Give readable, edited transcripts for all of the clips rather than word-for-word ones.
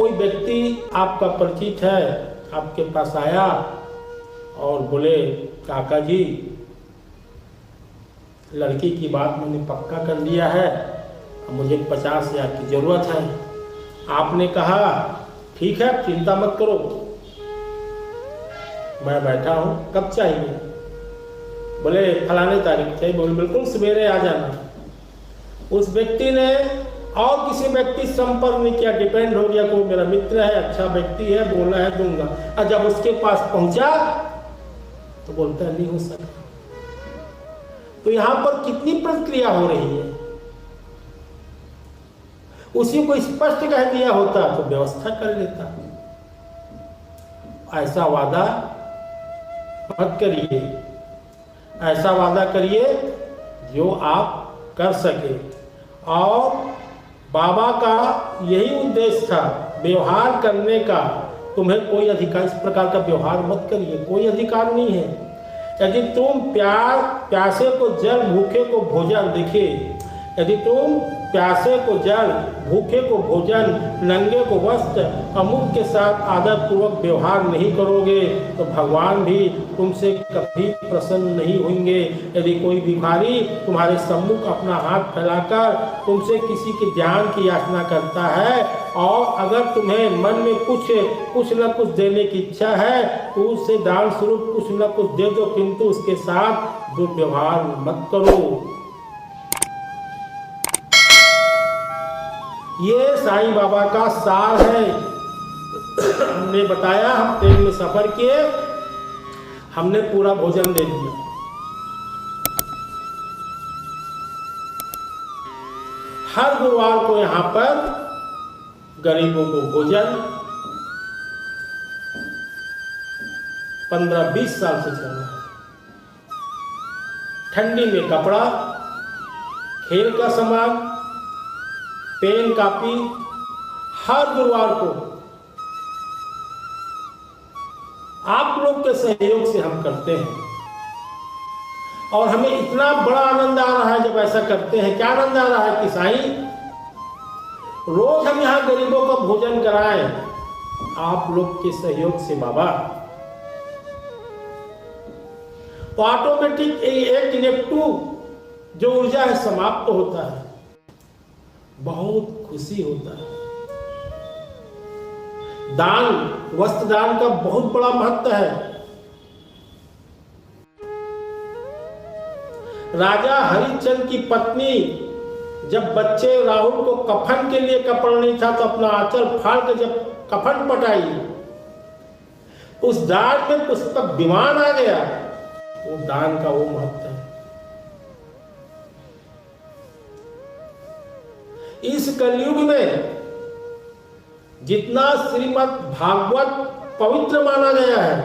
कोई व्यक्ति आपका परिचित है आपके पास आया और बोले काका जी लड़की की बात मैंने पक्का कर लिया है, मुझे 50,000 की ज़रूरत है। आपने कहा ठीक है चिंता मत करो, मैं बैठा हूँ, कब चाहिए? बोले फलाने तारीख चाहिए। बोले बिल्कुल सवेरे आ जाना। उस व्यक्ति ने और किसी व्यक्ति संपर्क नहीं किया, डिपेंड हो गया कोई मेरा मित्र है, अच्छा व्यक्ति है, बोला है दूंगा। और जब उसके पास पहुंचा तो बोलता है नहीं हो सकता। तो यहां पर कितनी प्रक्रिया हो रही है, उसी को स्पष्ट कह दिया होता तो व्यवस्था कर लेता। ऐसा वादा मत करिए, ऐसा वादा करिए जो आप कर सके। और बाबा का यही उद्देश्य था, व्यवहार करने का। तुम्हें कोई अधिकार, इस प्रकार का व्यवहार मत करिए, कोई अधिकार नहीं है। यदि तुम प्यासे को जल भूखे को भोजन, देखिए यदि तुम प्यासे को जल भूखे को भोजन नंगे को वस्त्र अमुक के साथ आदर पूर्वक व्यवहार नहीं करोगे तो भगवान भी तुमसे कभी प्रसन्न नहीं होंगे। यदि कोई भिखारी तुम्हारे सम्मुख अपना हाथ फैलाकर तुमसे किसी के ज्ञान की याचना करता है और अगर तुम्हें मन में कुछ न कुछ देने की इच्छा है तो उससे दान स्वरूप कुछ न कुछ दे दो, किंतु उसके साथ दुर्व्यवहार मत करो। ये साईं बाबा का सार है। हमने बताया, हम ट्रेन में सफर किए, हमने पूरा भोजन दे दिया। हर गुरुवार को यहाँ पर गरीबों को भोजन 15-20 साल से चल रहा है। ठंडी में कपड़ा, खेल का सामान, पेन कापी, हर गुरुवार को आप लोग के सहयोग से हम करते हैं और हमें इतना बड़ा आनंद आ रहा है जब ऐसा करते हैं। क्या आनंद आ रहा है कि साईं रोज हम यहाँ गरीबों को भोजन कराएं आप लोग के सहयोग से बाबा। तो ऑटोमेटिक एक इलेक्ट्रिक जो ऊर्जा है समाप्त होता है, बहुत खुशी होता है। दान, वस्त्र दान का बहुत बड़ा महत्व है। राजा हरिश्चंद्र की पत्नी जब बच्चे राहुल को कफन के लिए कपड़ा नहीं था तो अपना आंचल फाड़ कर जब कफन पटाई, उस दान में पुष्पक विमान आ गया। वो दान का वो महत्व है। इस कलयुग में जितना श्रीमद् भागवत पवित्र माना गया है,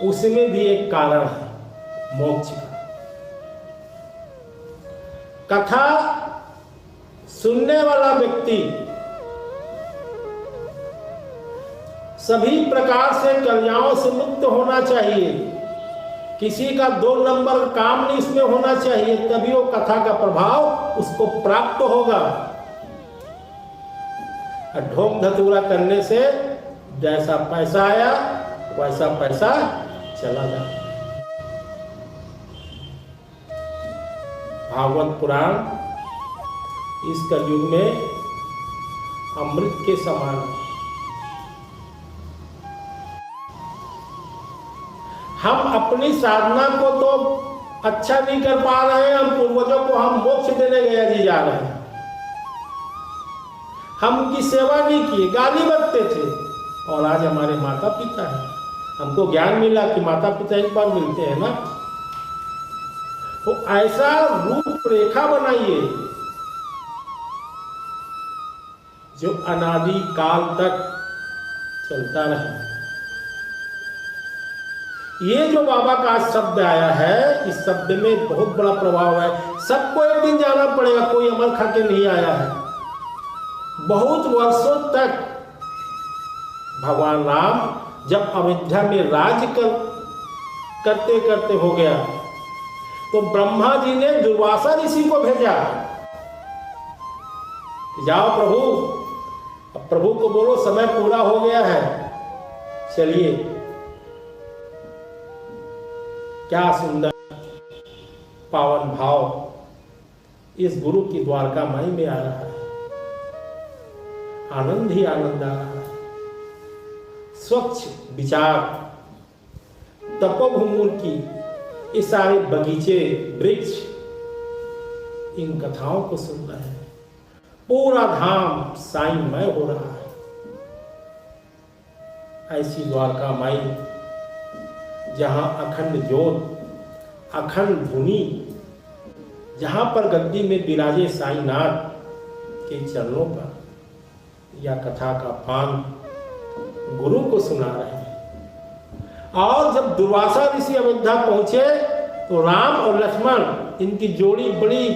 उसमें भी एक कारण है मोक्ष का। कथा सुनने वाला व्यक्ति सभी प्रकार से कल्याणों से मुक्त होना चाहिए। किसी का 2 नंबर काम नहीं इसमें होना चाहिए, तभी वो कथा का प्रभाव उसको प्राप्त होगा। ढोंग धतूरा करने से जैसा पैसा आया वैसा पैसा चला जाए। भागवत पुराण इस कलयुग में अमृत के समान है। हम अपनी साधना को तो अच्छा नहीं कर पा रहे हैं, हम पूर्वजों को हम मोक्ष देने गया जी जा रहे हैं। हम उनकी सेवा नहीं किए, गाली बकते थे और आज हमारे माता पिता हैं। हमको ज्ञान मिला कि माता पिता एक बार मिलते हैं ना। तो ऐसा रूपरेखा बनाइए जो अनादि काल तक चलता रहे। ये जो बाबा का शब्द आया है, इस शब्द में बहुत बड़ा प्रभाव है। सबको एक दिन जाना पड़ेगा, कोई अमल खा के नहीं आया है। बहुत वर्षों तक भगवान राम जब अयोध्या में राज्य करते करते हो गया तो ब्रह्मा जी ने दुर्वासा ऋषि को भेजा जाओ प्रभु, अब प्रभु को बोलो समय पूरा हो गया है, चलिए। क्या सुंदर पावन भाव इस गुरु की द्वारका माई में आ रहा है। आनंद ही आनंद आ रहा है। स्वच्छ विचार, तपोभूमि की ये सारे बगीचे, वृक्ष, इन कथाओं को सुन रहे हैं। पूरा धाम साईमय हो रहा है। ऐसी द्वारका माई जहां अखंड ज्योत, अखंड धुनी, जहां पर गद्दी में विराजे साईनाथ के चरणों पर या कथा का पान गुरु को सुना रहे हैं। और जब दुर्वासा ऋषि अयोध्या पहुंचे तो राम और लक्ष्मण, इनकी जोड़ी बड़ी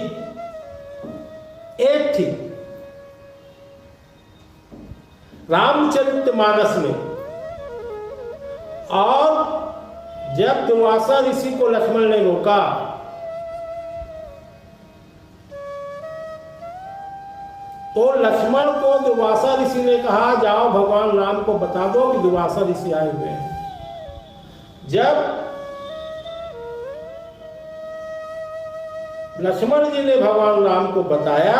एक थी। रामचरितमानस में, और जब दुर्वासा ऋषि को लक्ष्मण ने रोका तो लक्ष्मण को दुर्वासा ऋषि ने कहा, जाओ भगवान राम को बता दो कि दुर्वासा ऋषि आए हुए हैं। जब लक्ष्मण जी ने भगवान राम को बताया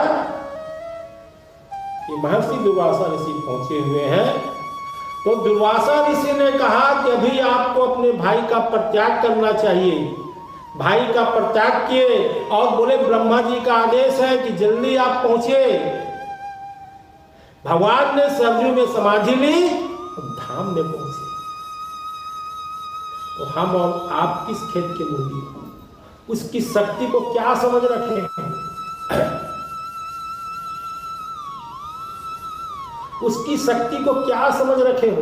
कि महर्षि दुर्वासा ऋषि पहुंचे हुए हैं, तो दुर्वासा ऋषि ने कहा कि अभी आपको अपने भाई का परित्याग करना चाहिए। भाई का परित्याग किए और बोले, ब्रह्मा जी का आदेश है कि जल्दी आप पहुंचे। भगवान ने सरजू में समाधि ली और धाम में पहुंचे। तो हम और आप किस खेत के मूली, उसकी शक्ति को क्या समझ रखे हैं? उसकी शक्ति को क्या समझ रखे हो?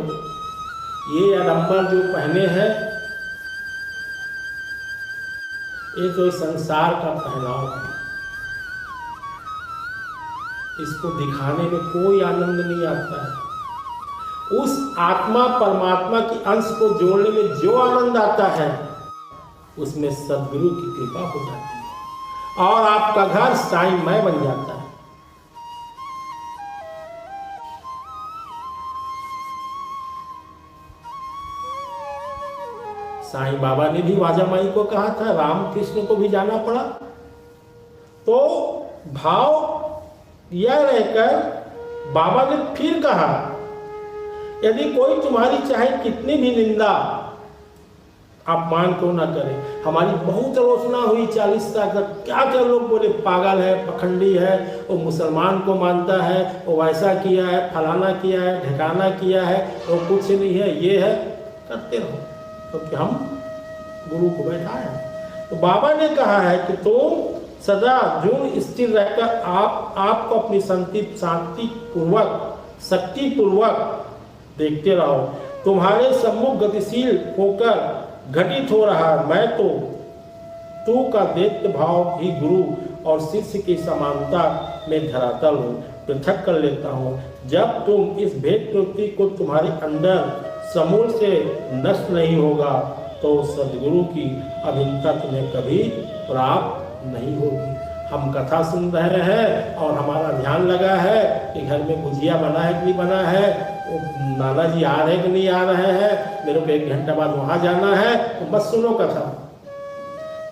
ये आडंबर जो पहने हैं, ये तो संसार का पहनावा है। इसको दिखाने में कोई आनंद नहीं आता है। उस आत्मा परमात्मा की अंश को जोड़ने में जो आनंद आता है, उसमें सद्गुरु की कृपा हो जाती है और आपका घर साईमय बन जाता है। साईं बाबा ने भी वाजा माई को कहा था, रामकृष्ण को भी जाना पड़ा। तो भाव यह रहकर बाबा ने फिर कहा, यदि कोई तुम्हारी चाहे कितनी भी निंदा अपमान को ना करे। हमारी बहुत आलोचना हुई 40 साल तक, क्या क्या लोग बोले, पागल है, पखंडी है, वो मुसलमान को मानता है, वो वैसा किया है, फलाना किया है, ढिकाना किया है, वो कुछ नहीं है, ये है, करते रहो, क्योंकि हम गुरु को बैठा है। तो बाबा ने कहा है कि तुम सदा जून स्थिर रहकर आपको अपनी शांति पूर्वक, शक्ति पूर्वक देखते रहो। तुम्हारे सम्मुख गतिशील होकर घटित हो रहा मैं तो तू का दैत्य भाव ही गुरु और शिष्य की समानता में धरातल हूँ, पृथक कर लेता हूँ। जब तुम इस भेद प्रवृत्ति को तुम्हारे अंदर समूल से नष्ट नहीं होगा तो सदगुरु की अभिन्नता तुम्हें कभी प्राप्त नहीं होगी। हम कथा सुन रहे हैं और हमारा ध्यान लगा है कि घर में गुजिया बना है कि नहीं बना है, नाना जी आ रहे कि नहीं आ रहे हैं, मेरे को 1 घंटा बाद वहां जाना है, तो बस सुनो कथा।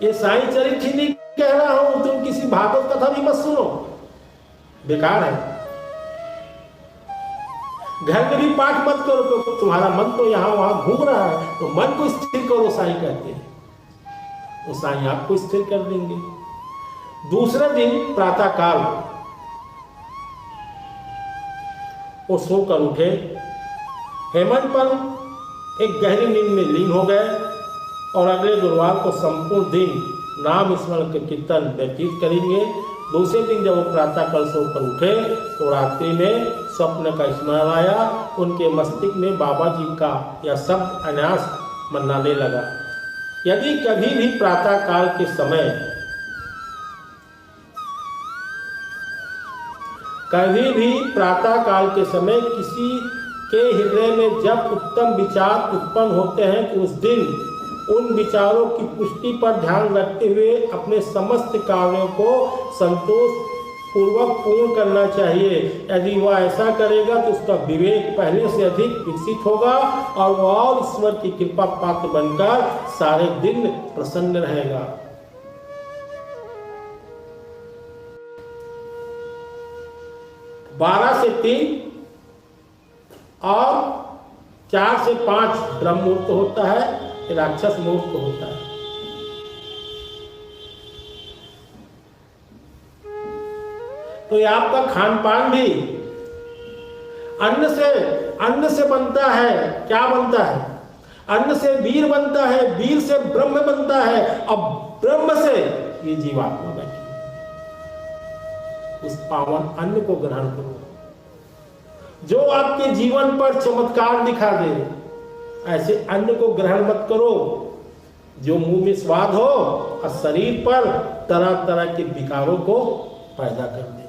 ये साईं चरित्र नहीं कह रहा हूं, तुम किसी भागवत कथा भी मत सुनो, बेकार है। घर में भी पाठ मत करो, तो तुम्हारा मन तो यहाँ वहां घूम रहा है, तो मन को स्थिर करो, साईं कहते हैं। तो साईं आपको स्थिर कर देंगे। दूसरे दिन प्रातः काल वो सोकर उठे, हेमंत पर एक गहरी नींद में लीन हो गए और अगले गुरुवार को संपूर्ण दिन नाम स्मरण के कीर्तन व्यतीत करेंगे। दूसरे दिन जब वो प्रातः काल सोकर उठे तो रात्रि में स्वप्न का स्मरण आया। उनके मस्तिष्क में बाबा जी का यह शब्द अनायास मनाने लगा, यदि कभी भी प्रातः काल के समय किसी के हृदय में जब उत्तम विचार उत्पन्न होते हैं तो उस दिन उन विचारों की पुष्टि पर ध्यान रखते हुए अपने समस्त कार्यों को संतोष पूर्वक पूर्ण करना चाहिए। यदि वह ऐसा करेगा तो उसका विवेक पहले से अधिक विकसित होगा और वह और ईश्वर की कृपा पात्र बनकर सारे दिन प्रसन्न रहेगा। बारह से 3 और 4 से 5 ब्रह्म मुहूर्त होता है, राक्षस मुहूर्त होता है। तो ये आपका खान पान भी अन्न से बनता है। क्या बनता है? अन्न से वीर बनता है, वीर से ब्रह्म बनता है, अब ब्रह्म से ये जीवात्मा बैठी। उस पावन अन्न को ग्रहण करो जो आपके जीवन पर चमत्कार दिखा दे। ऐसे अन्न को ग्रहण मत करो जो मुंह में स्वाद हो और शरीर पर तरह तरह के विकारों को पैदा कर दे।